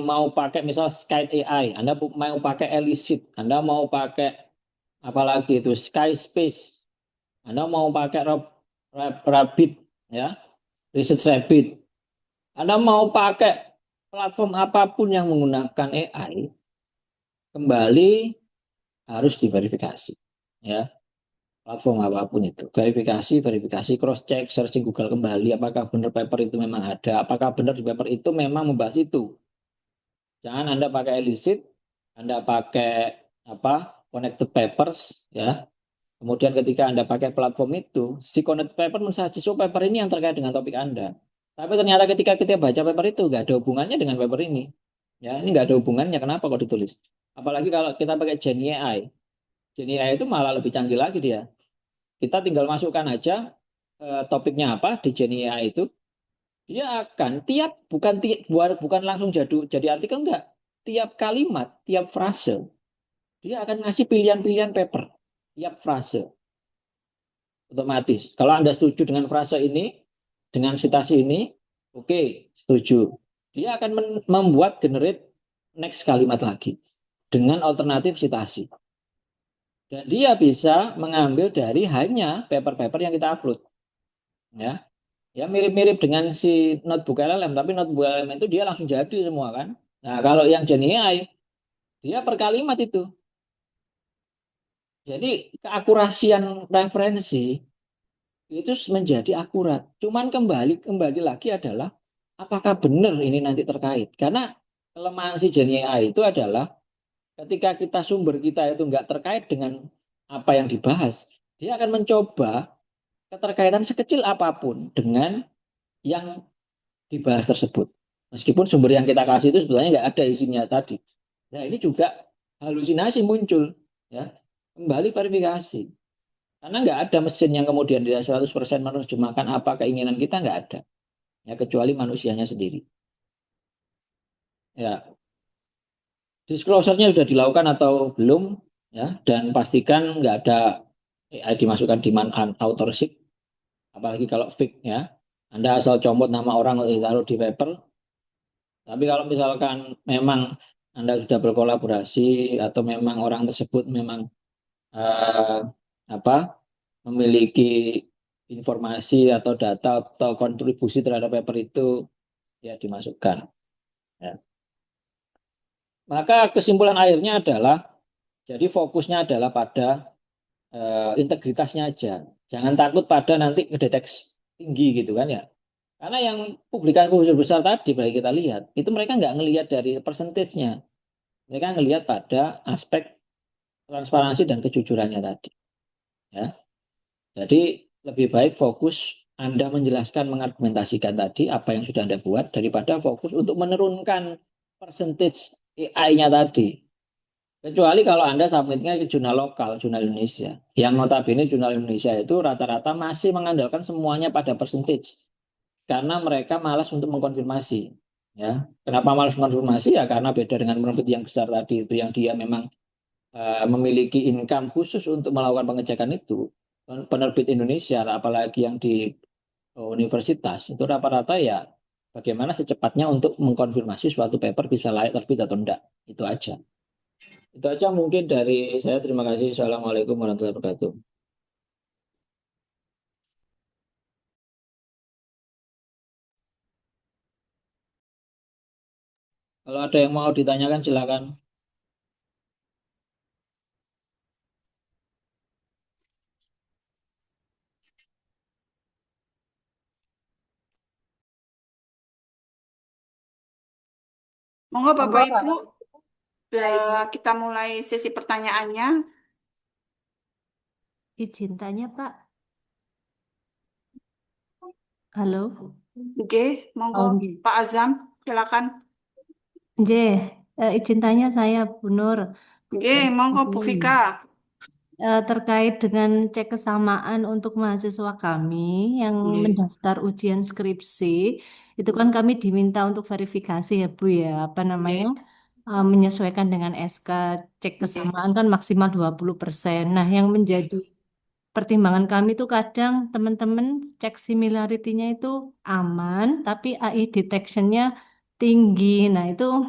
mau pakai misal Skype AI, Anda mau pakai Elicit, Anda mau pakai apalagi itu Sky Space, Anda mau pakai Rabbit, ya, Research Rabbit, Anda mau pakai platform apapun yang menggunakan AI, kembali harus diverifikasi, ya, platform apapun itu. Verifikasi, verifikasi, cross check, searching Google kembali, apakah benar paper itu memang ada, apakah benar di paper itu memang membahas itu. Jangan Anda pakai illicit, Anda pakai apa? Connected papers, ya. Kemudian ketika Anda pakai platform itu, si connected paper mensuggest oh paper ini yang terkait dengan topik Anda. Tapi ternyata ketika kita baca paper itu nggak ada hubungannya dengan paper ini. Ya, ini nggak ada hubungannya. Kenapa kok ditulis? Apalagi kalau kita pakai Gen AI. Gen AI itu malah lebih canggih lagi dia. Kita tinggal masukkan aja topiknya apa di Gen AI itu, dia akan tiap bukan langsung jadi artikel enggak. Tiap kalimat, tiap frase, dia akan ngasih pilihan-pilihan paper. Tiap frase otomatis. Kalau Anda setuju dengan frase ini, dengan citasi ini, oke, setuju. Dia akan membuat generate next kalimat lagi dengan alternatif citasi. Dan dia bisa mengambil dari hanya paper-paper yang kita upload. Ya, ya mirip-mirip dengan si notebook LLM, tapi notebook LLM itu dia langsung jadi semua kan. Nah, kalau yang Gen AI, dia per kalimat itu. Jadi keakurasian referensi itu menjadi akurat. Cuman kembali lagi adalah apakah benar ini nanti terkait? Karena kelemahan si Gen AI itu adalah ketika kita sumber kita itu nggak terkait dengan apa yang dibahas, dia akan mencoba keterkaitan sekecil apapun dengan yang dibahas tersebut. Meskipun sumber yang kita kasih itu sebenarnya nggak ada isinya tadi. Nah ini juga halusinasi muncul. Ya, kembali verifikasi. Karena nggak ada mesin yang kemudian dia 100% menerjemahkan apa keinginan kita, nggak ada. Ya, kecuali manusianya sendiri. Ya, disclosure-nya sudah dilakukan atau belum? Ya, dan pastikan nggak ada AI dimasukkan di authorship, apalagi kalau fake ya. Anda asal comot nama orang taruh di paper, tapi kalau misalkan memang Anda sudah berkolaborasi atau memang orang tersebut memang eh, apa memiliki informasi atau data atau kontribusi terhadap paper itu, ya dimasukkan. Ya. Maka kesimpulan akhirnya adalah jadi fokusnya adalah pada integritasnya aja. Jangan takut pada nanti ngedeteksi tinggi gitu kan ya. Karena yang publikasi besar tadi bagi kita lihat, itu mereka nggak ngelihat dari persentasenya. Mereka ngelihat pada aspek transparansi dan kejujurannya tadi. Ya. Jadi lebih baik fokus Anda menjelaskan, mengargumentasikan tadi apa yang sudah Anda buat daripada fokus untuk menurunkan percentage AI-nya tadi. Kecuali kalau Anda submitnya ke jurnal lokal, jurnal Indonesia. Yang notabene jurnal Indonesia itu rata-rata masih mengandalkan semuanya pada percentage. Karena mereka malas untuk mengkonfirmasi. Ya, kenapa malas mengkonfirmasi? Ya karena beda dengan penerbit yang besar tadi itu yang dia memang memiliki income khusus untuk melakukan pengecekan itu. Penerbit Indonesia, apalagi yang di universitas, itu rata-rata ya bagaimana secepatnya untuk mengkonfirmasi suatu paper bisa layak terbit atau enggak. Itu aja. Itu aja mungkin dari saya. Terima kasih. Assalamualaikum warahmatullahi wabarakatuh. Kalau ada yang mau ditanyakan silakan. Monggo Monggo Bapak Kak. Ibu, Baik. kita mulai sesi pertanyaannya. Izin tanya, Pak. Halo. Oke, monggo Oh, nggih. Pak Azam, silakan. J, izin tanya saya, Bu Nur. Oke, Eh, monggo Bu Vika. Izin. Terkait dengan cek kesamaan untuk mahasiswa kami yang Oke, mendaftar ujian skripsi, itu kan kami diminta untuk verifikasi ya, Bu ya, apa namanya? oke, Menyesuaikan dengan SK cek oke, kesamaan kan maksimal 20%. Nah, yang oke. menjadi pertimbangan kami itu kadang teman-teman cek similarity-nya itu aman, tapi AI detection-nya tinggi. Nah, itu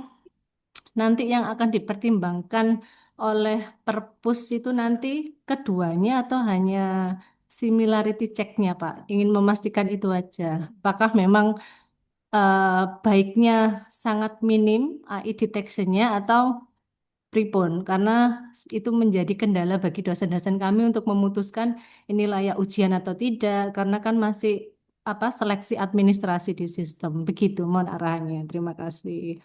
nanti yang akan dipertimbangkan oleh perpus itu nanti keduanya atau hanya similarity check-nya, Pak. Ingin memastikan itu aja. Apakah memang baiknya sangat minim AI detection-nya atau pripun? Karena itu menjadi kendala bagi dosen-dosen kami untuk memutuskan ini layak ujian atau tidak, karena kan masih apa seleksi administrasi di sistem. Begitu mohon arahannya. Terima kasih.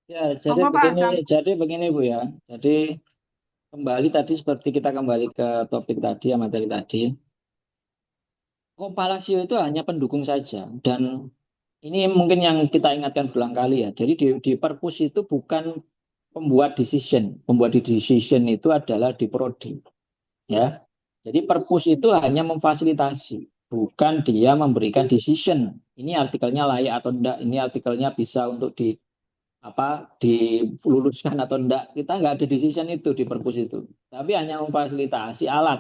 Ya, Monggo Pak Azam. jadi begini Bu ya. Jadi kembali tadi seperti kita kembali ke topik tadi, ya materi tadi. Kompalasio itu hanya pendukung saja dan ini mungkin yang kita ingatkan berulang kali ya. Jadi di perpus itu bukan pembuat decision. Pembuat decision itu adalah di prodi, ya. Jadi perpus itu hanya memfasilitasi, bukan dia memberikan decision. Ini artikelnya layak atau enggak, ini artikelnya bisa untuk di diluluskan atau enggak. Kita nggak ada decision itu di perpus itu. Tapi hanya memfasilitasi alat,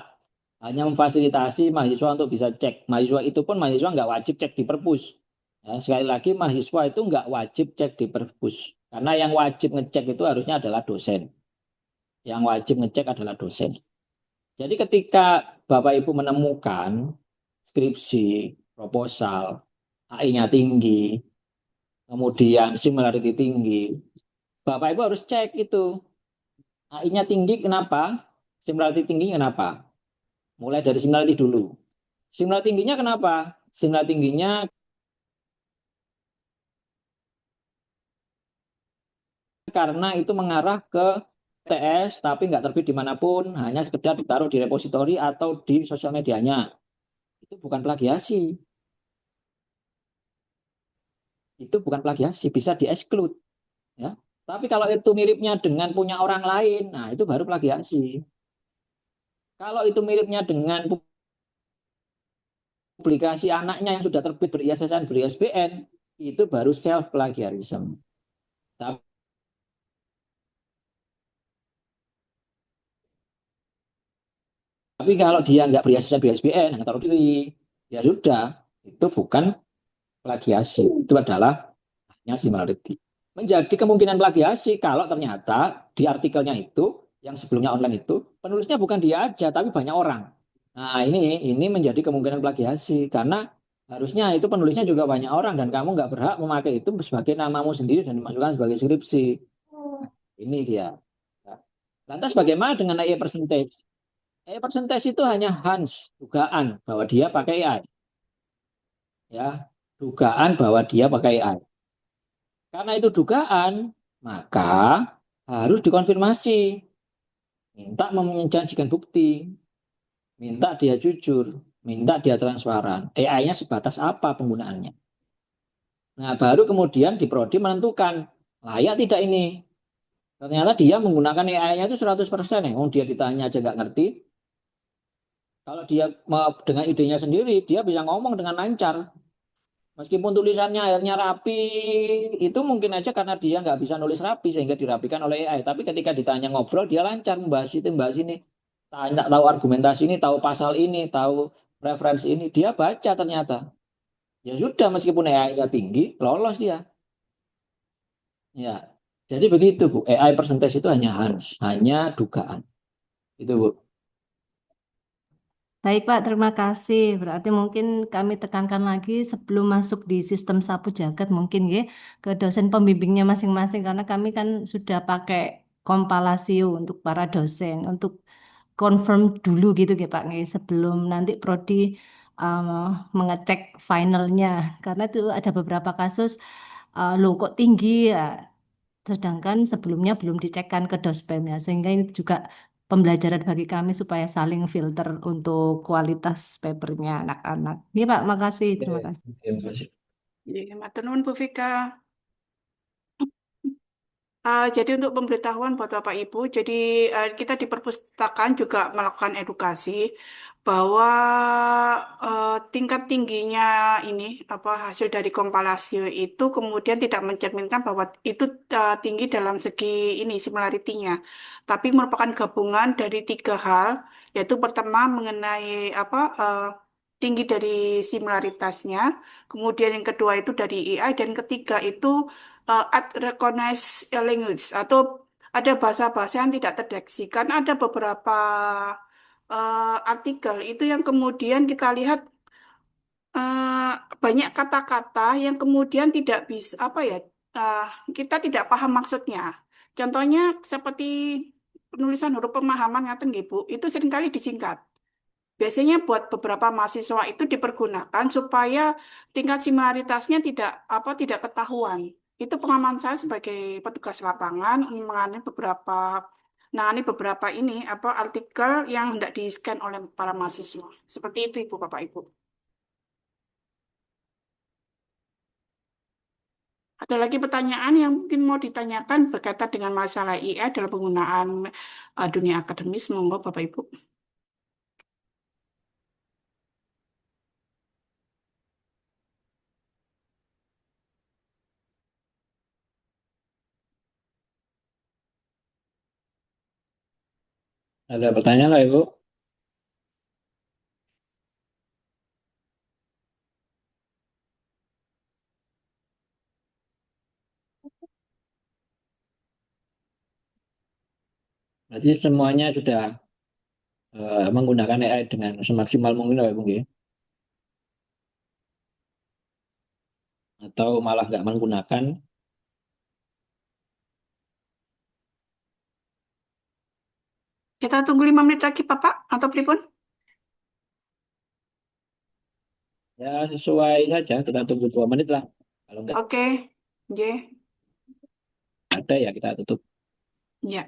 hanya memfasilitasi mahasiswa untuk bisa cek. Mahasiswa itu pun mahasiswa nggak wajib cek di perpus. Ya, sekali lagi mahasiswa itu nggak wajib cek di perpus. Karena yang wajib ngecek itu harusnya adalah dosen. Yang wajib ngecek adalah dosen. Jadi ketika Bapak Ibu menemukan skripsi, proposal, AI-nya tinggi, kemudian similarity tinggi, Bapak Ibu harus cek itu. AI-nya tinggi kenapa? Similarity tinggi kenapa? Mulai dari similarity dulu. Similarity tingginya kenapa? Similarity tingginya karena itu mengarah ke TS tapi nggak terbit dimanapun, hanya sekedar ditaruh di repositori atau di sosial medianya. Itu bukan plagiasi. Itu bukan plagiasi, bisa di-exclude. Ya. Tapi kalau itu miripnya dengan punya orang lain, nah itu baru plagiasi. Kalau itu miripnya dengan publikasi anaknya yang sudah terbit ber-ISSN, ber-ISBN, itu baru self plagiarism. Tapi kalau dia nggak ber-ISSN, ber-ISBN, hanya taruh diri, ya sudah, itu bukan plagiasi. Itu adalah hanya similarity. Menjadi kemungkinan plagiasi kalau ternyata di artikelnya itu, yang sebelumnya online itu, penulisnya bukan dia aja, tapi banyak orang. Nah, ini menjadi kemungkinan plagiasi karena harusnya itu penulisnya juga banyak orang dan kamu nggak berhak memakai itu sebagai namamu sendiri dan dimasukkan sebagai skripsi. Ini dia. Lantas bagaimana dengan AI percentage? AI percentage itu hanya hunch, dugaan bahwa dia pakai AI, ya, dugaan bahwa dia pakai AI. Karena itu dugaan, maka harus dikonfirmasi, minta menjanjikan bukti, minta dia jujur, minta dia transparan. AI-nya sebatas apa penggunaannya? Nah, baru kemudian di prodi menentukan layak tidak ini. Ternyata dia menggunakan AI-nya itu 100%. Oh, dia ditanya aja nggak ngerti. Kalau dia dengan idenya sendiri, dia bisa ngomong dengan lancar. Meskipun tulisannya akhirnya rapi, itu mungkin aja karena dia nggak bisa nulis rapi sehingga dirapikan oleh AI. Tapi ketika ditanya ngobrol, dia lancar membahas itu, membahas ini. Tanya, tahu argumentasi ini, tahu pasal ini, tahu referensi ini. Dia baca ternyata. Ya sudah, meskipun AI-nya tinggi, lolos dia. Ya, jadi begitu Bu. AI persentase itu hanya hunch, hanya dugaan. Itu Bu. Baik Pak, terima kasih. Berarti mungkin kami tekankan lagi sebelum masuk di sistem sapu jagat mungkin ya ke dosen pembimbingnya masing-masing karena kami kan sudah pakai kompalasio untuk para dosen untuk confirm dulu gitu ya Pak nggih, sebelum nanti prodi um, mengecek finalnya karena itu ada beberapa kasus loh kok tinggi ya sedangkan sebelumnya belum dicekkan ke dospem ya sehingga ini juga pembelajaran bagi kami supaya saling filter untuk kualitas papernya anak-anak. Ini Pak, makasih, Oke, terima kasih. terima kasih. Ya, matur nuwun Bu Vika. Jadi untuk pemberitahuan buat Bapak Ibu, jadi kita di perpustakaan juga melakukan edukasi bahwa tingkat tingginya ini apa hasil dari kompilasi itu kemudian tidak mencerminkan bahwa itu tinggi dalam segi ini similarity-nya, tapi merupakan gabungan dari tiga hal, yaitu pertama mengenai apa tinggi dari similaritasnya, kemudian yang kedua itu dari AI, dan ketiga itu at recognize language atau ada bahasa-bahasa yang tidak terdeteksi. Kan ada beberapa artikel itu yang kemudian kita lihat eh, banyak kata-kata yang kemudian tidak bisa apa ya eh, kita tidak paham maksudnya. Contohnya seperti penulisan huruf pemahaman ngaten nggih Bu, itu seringkali disingkat. Biasanya buat beberapa mahasiswa itu dipergunakan supaya tingkat similaritasnya tidak ketahuan. Itu pengalaman saya sebagai petugas lapangan menangani beberapa ini apa artikel yang hendak di-scan oleh para mahasiswa. Seperti itu Ibu Bapak Ibu. Ada lagi pertanyaan yang mungkin mau ditanyakan berkaitan dengan masalah IA dalam penggunaan dunia akademis, monggo Bapak Ibu. Ada pertanyaan lah, Ibu? Berarti semuanya sudah menggunakan AI dengan semaksimal mungkin lah, Ibu, ya? Atau malah nggak menggunakan? Kita tunggu 5 menit lagi Bapak atau pripun? Ya, sesuai saja. Kita tunggu 2 menit lah. Kalau nggak Oke, J. ada, ya kita tutup. Ya.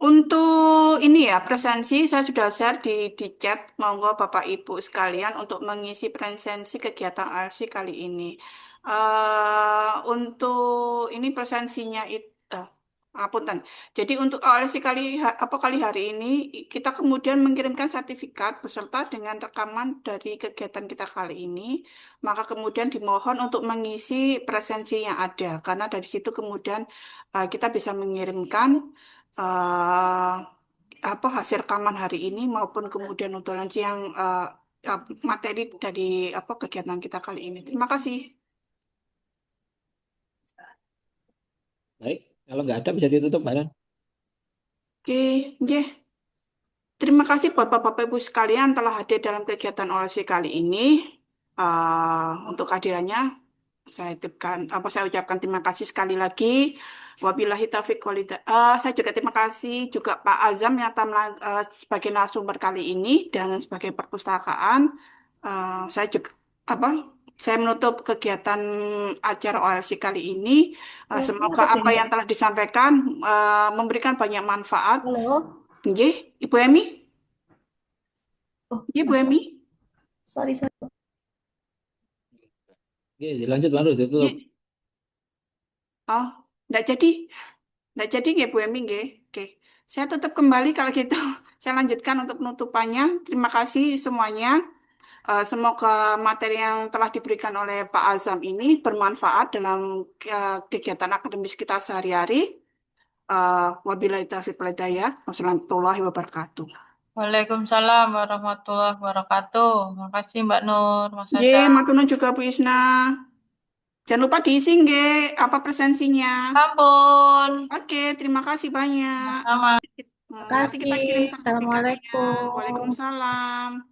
Untuk ini ya, presensi saya sudah share di chat. Monggo Bapak Ibu sekalian untuk mengisi presensi kegiatan ALC kali ini. Untuk ini presensinya itu, apunten. Jadi untuk ALC kali hari ini kita kemudian mengirimkan sertifikat beserta dengan rekaman dari kegiatan kita kali ini. Maka kemudian dimohon untuk mengisi presensi yang ada karena dari situ kemudian kita bisa mengirimkan eh, apa hasil rekaman hari ini maupun kemudian untuk nanti yang materi dari apa kegiatan kita kali ini. Terima kasih. Baik, kalau nggak ada bisa ditutup, Mbak Dan. Oke, yeah. Terima kasih buat Bapak Ibu sekalian telah hadir dalam kegiatan OLC kali ini. Untuk kehadirannya saya ucapkan terima kasih sekali lagi. Wabillahi taufiq walhidayah. Saya juga terima kasih juga Pak Azam yang sebagai narasumber kali ini dan sebagai perpustakaan. Saya juga apa? Saya menutup kegiatan acara OLC kali ini. Semoga apa yang telah disampaikan memberikan banyak manfaat. Halo. Nggih, Ibu Emi? Oh, Nggih, Bu masuk. Emi? Sorry, sorry. Oke, dilanjut baru ditutup. Nggih. Oh, enggak jadi. Enggak jadi nggih, Bu Emi nggih. Oke. Saya tutup kembali kalau gitu. Saya lanjutkan untuk penutupannya. Terima kasih semuanya. Semoga materi yang telah diberikan oleh Pak Azam ini bermanfaat dalam kegiatan akademis kita sehari-hari. Wabillahi taufiq wal hidayah. Wassalamualaikum wabarakatuh. Waalaikumsalam warahmatullahi wabarakatuh. Makasih Mbak Nur, Mas Ye, Hasan. matur nuwun juga Bu Isna. Jangan lupa diisi nggih apa presensinya. Ampun. Oke, terima kasih banyak. Sama. Nanti kita Makasih. kirim sertifikatnya. Assalamualaikum. Waalaikumsalam.